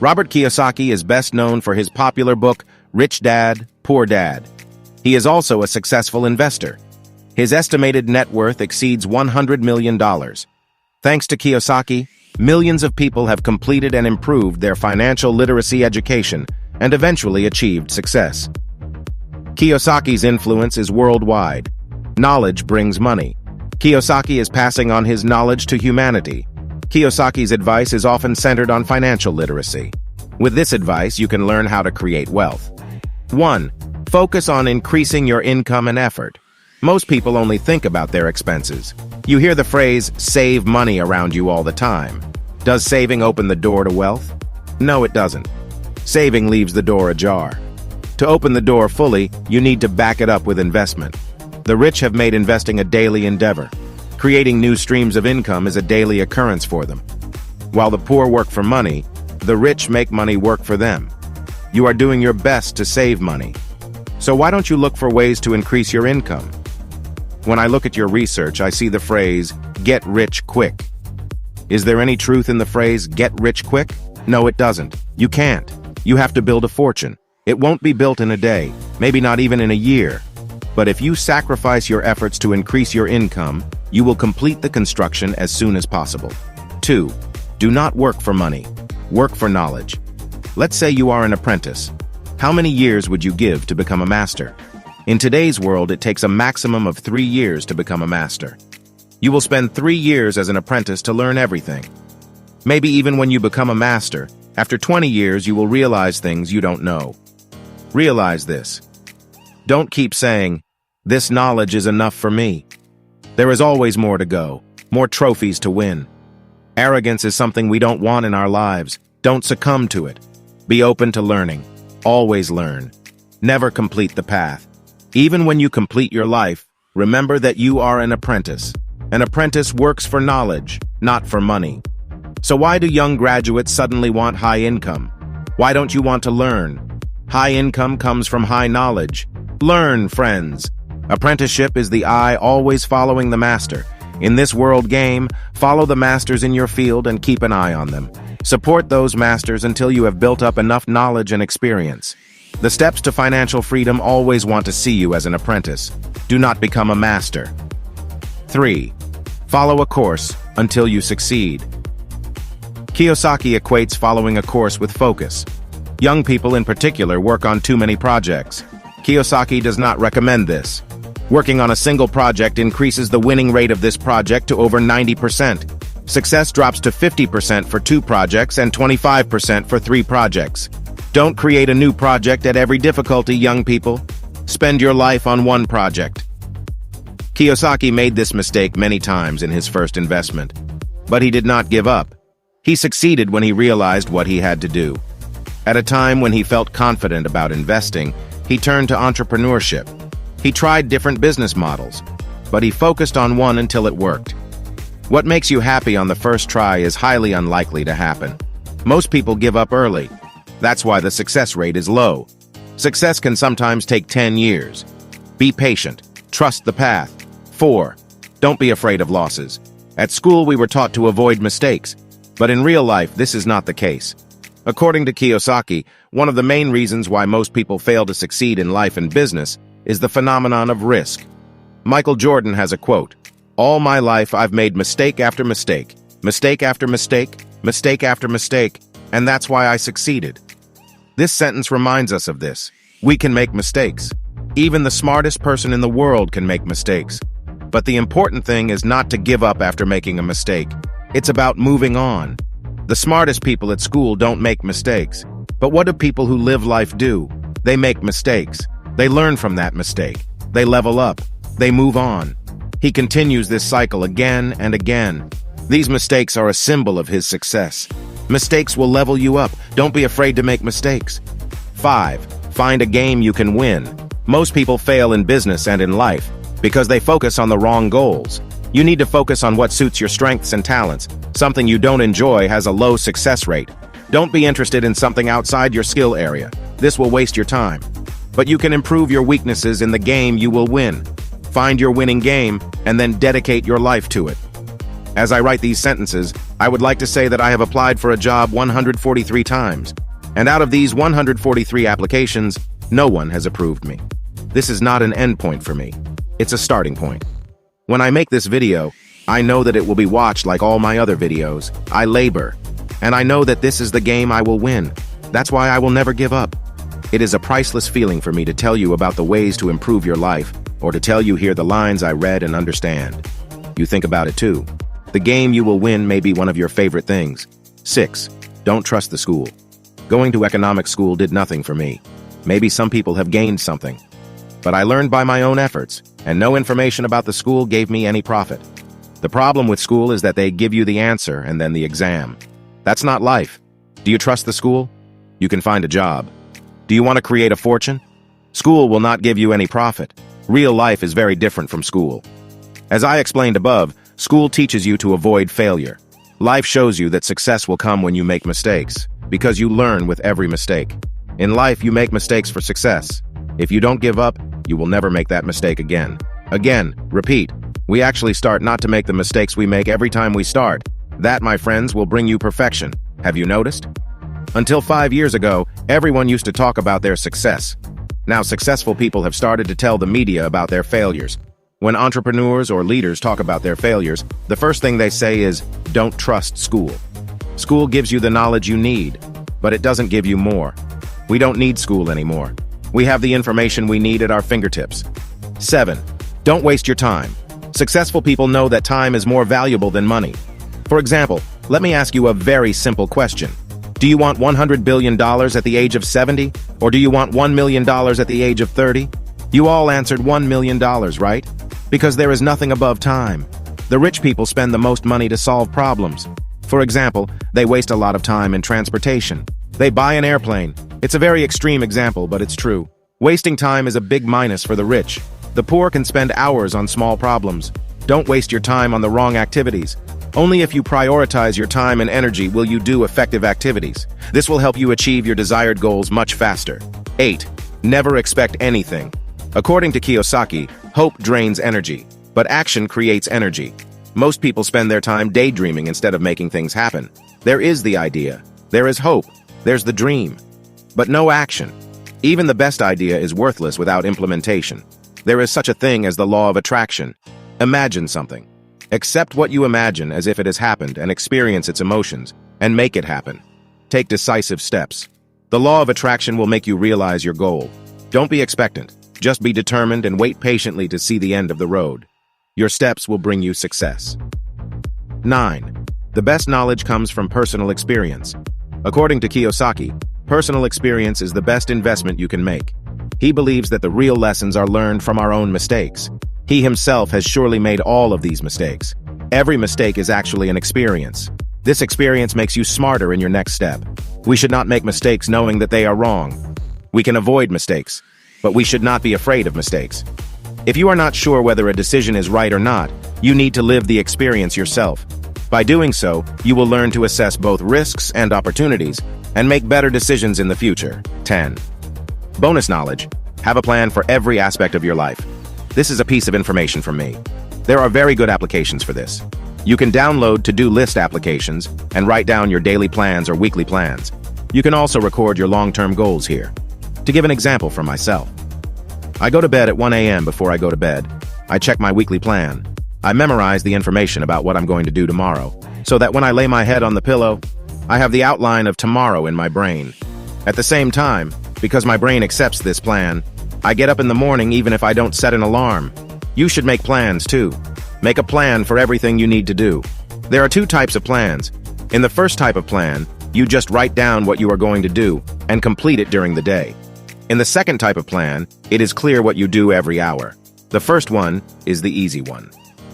Robert Kiyosaki is best known for his popular book, Rich Dad, Poor Dad. He is also a successful investor. His estimated net worth exceeds $100 million. Thanks to Kiyosaki, millions of people have completed and improved their financial literacy education and eventually achieved success. Kiyosaki's influence is worldwide. Knowledge brings money. Kiyosaki is passing on his knowledge to humanity. Kiyosaki's advice is often centered on financial literacy. With this advice, you can learn how to create wealth. 1. Focus on increasing your income and effort. Most people only think about their expenses. You hear the phrase, save money around you all the time. Does saving open the door to wealth? No, it doesn't. Saving leaves the door ajar. To open the door fully, you need to back it up with investment. The rich have made investing a daily endeavor. Creating new streams of income is a daily occurrence for them. While the poor work for money, the rich make money work for them. You are doing your best to save money. So why don't you look for ways to increase your income? When I look at your research, I see the phrase, get rich quick. Is there any truth in the phrase, get rich quick? No, it doesn't. You can't. You have to build a fortune. It won't be built in a day, maybe not even in a year. But if you sacrifice your efforts to increase your income, you will complete the construction as soon as possible. 2. Do not work for money. Work for knowledge. Let's say you are an apprentice. How many years would you give to become a master? In today's world, it takes a maximum of 3 years to become a master. You will spend 3 years as an apprentice to learn everything. Maybe even when you become a master, after 20 years you will realize things you don't know. Realize this. Don't keep saying, this knowledge is enough for me. There is always more to go, more trophies to win. Arrogance is something we don't want in our lives. Don't succumb to it. Be open to learning. Always learn. Never complete the path. Even when you complete your life, remember that you are an apprentice. An apprentice works for knowledge, not for money. So why do young graduates suddenly want high income? Why don't you want to learn? High income comes from high knowledge. Learn, friends. Apprenticeship is the eye always following the master. In this world game, follow the masters in your field and keep an eye on them. Support those masters until you have built up enough knowledge and experience. The steps to financial freedom always want to see you as an apprentice. Do not become a master. 3. Follow a course until you succeed. Kiyosaki equates following a course with focus. Young people in particular work on too many projects. Kiyosaki does not recommend this. Working on a single project increases the winning rate of this project to over 90%. Success drops to 50% for 2 projects and 25% for 3 projects. Don't create a new project at every difficulty, young people. Spend your life on one project. Kiyosaki made this mistake many times in his first investment. But he did not give up. He succeeded when he realized what he had to do. At a time when he felt confident about investing, he turned to entrepreneurship. He tried different business models, but he focused on one until it worked. What makes you happy on the first try is highly unlikely to happen. Most people give up early. That's why the success rate is low. Success can sometimes take 10 years. Be patient. Trust the path. 4. Don't be afraid of losses. At school, we were taught to avoid mistakes, but in real life, this is not the case. According to Kiyosaki, one of the main reasons why most people fail to succeed in life and business is the phenomenon of risk. Michael Jordan has a quote, "All my life I've made mistake after mistake, mistake after mistake, mistake after mistake, and that's why I succeeded." This sentence reminds us of this. We can make mistakes. Even the smartest person in the world can make mistakes. But the important thing is not to give up after making a mistake. It's about moving on. The smartest people at school don't make mistakes. But what do people who live life do? They make mistakes. They learn from that mistake. They level up. They move on. He continues this cycle again and again. These mistakes are a symbol of his success. Mistakes will level you up. Don't be afraid to make mistakes. 5. Find a game you can win. Most people fail in business and in life because they focus on the wrong goals. You need to focus on what suits your strengths and talents. Something you don't enjoy has a low success rate. Don't be interested in something outside your skill area. This will waste your time. But you can improve your weaknesses in the game you will win. Find your winning game and then dedicate your life to it. As I write these sentences, I would like to say that I have applied for a job 143 times, and out of these 143 applications, no one has approved me. This is not an endpoint for me. It's a starting point. When I make this video, I know that it will be watched like all my other videos. I labor, and I know that this is the game I will win. That's why I will never give up. It is a priceless feeling for me to tell you about the ways to improve your life, or to tell you here the lines I read and understand. You think about it too. The game you will win may be one of your favorite things. 6. Don't trust the school. Going to economics school did nothing for me. Maybe some people have gained something. But I learned by my own efforts, and no information about the school gave me any profit. The problem with school is that they give you the answer and then the exam. That's not life. Do you trust the school? You can find a job. Do you want to create a fortune? School will not give you any profit. Real life is very different from school. As I explained above, school teaches you to avoid failure. Life shows you that success will come when you make mistakes, because you learn with every mistake. In life, you make mistakes for success. If you don't give up, you will never make that mistake again. Again, repeat. We actually start not to make the mistakes we make every time we start. That, my friends, will bring you perfection. Have you noticed? Until 5 years ago, everyone used to talk about their success. Now, successful people have started to tell the media about their failures. When entrepreneurs or leaders talk about their failures, the first thing they say is, don't trust school. School gives you the knowledge you need, but it doesn't give you more. We don't need school anymore. We have the information we need at our fingertips. 7. Don't waste your time. Successful people know that time is more valuable than money. For example, let me ask you a very simple question. Do you want $100 billion at the age of 70? Or do you want $1 million at the age of 30? You all answered $1 million, right? Because there is nothing above time. The rich people spend the most money to solve problems. For example, they waste a lot of time in transportation. They buy an airplane. It's a very extreme example, but it's true. Wasting time is a big minus for the rich. The poor can spend hours on small problems. Don't waste your time on the wrong activities. Only if you prioritize your time and energy will you do effective activities. This will help you achieve your desired goals much faster. 8. Never expect anything. According to Kiyosaki, hope drains energy, but action creates energy. Most people spend their time daydreaming instead of making things happen. There is the idea. There is hope. There's the dream. But no action. Even the best idea is worthless without implementation. There is such a thing as the law of attraction. Imagine something. Accept what you imagine as if it has happened and experience its emotions, and make it happen. Take decisive steps. The law of attraction will make you realize your goal. Don't be expectant. Just be determined and wait patiently to see the end of the road. Your steps will bring you success. 9. The best knowledge comes from personal experience. According to Kiyosaki, personal experience is the best investment you can make. He believes that the real lessons are learned from our own mistakes. He himself has surely made all of these mistakes. Every mistake is actually an experience. This experience makes you smarter in your next step. We should not make mistakes knowing that they are wrong. We can avoid mistakes, but we should not be afraid of mistakes. If you are not sure whether a decision is right or not, you need to live the experience yourself. By doing so, you will learn to assess both risks and opportunities and make better decisions in the future. 10. Bonus knowledge. Have a plan for every aspect of your life. This is a piece of information from me. There are very good applications for this. You can download to-do list applications and write down your daily plans or weekly plans. You can also record your long-term goals here. To give an example from myself, I go to bed at 1 a.m. Before I go to bed, I check my weekly plan. I memorize the information about what I'm going to do tomorrow, so that when I lay my head on the pillow, I have the outline of tomorrow in my brain. At the same time, because my brain accepts this plan, I get up in the morning even if I don't set an alarm. You should make plans too. Make a plan for everything you need to do. There are 2 types of plans. In the first type of plan, you just write down what you are going to do and complete it during the day. In the second type of plan, it is clear what you do every hour. The first one is the easy one.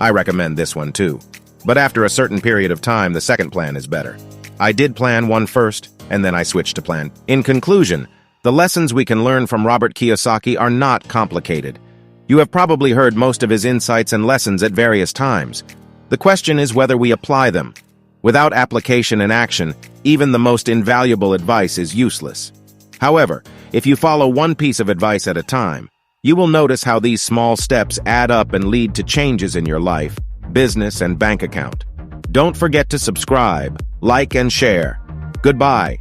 I recommend this one too. But after a certain period of time, the second plan is better. I did plan 1 first, and then I switched to plan. In conclusion, the lessons we can learn from Robert Kiyosaki are not complicated. You have probably heard most of his insights and lessons at various times. The question is whether we apply them. Without application and action, even the most invaluable advice is useless. However, if you follow one piece of advice at a time, you will notice how these small steps add up and lead to changes in your life, business, and bank account. Don't forget to subscribe, like, and share. Goodbye.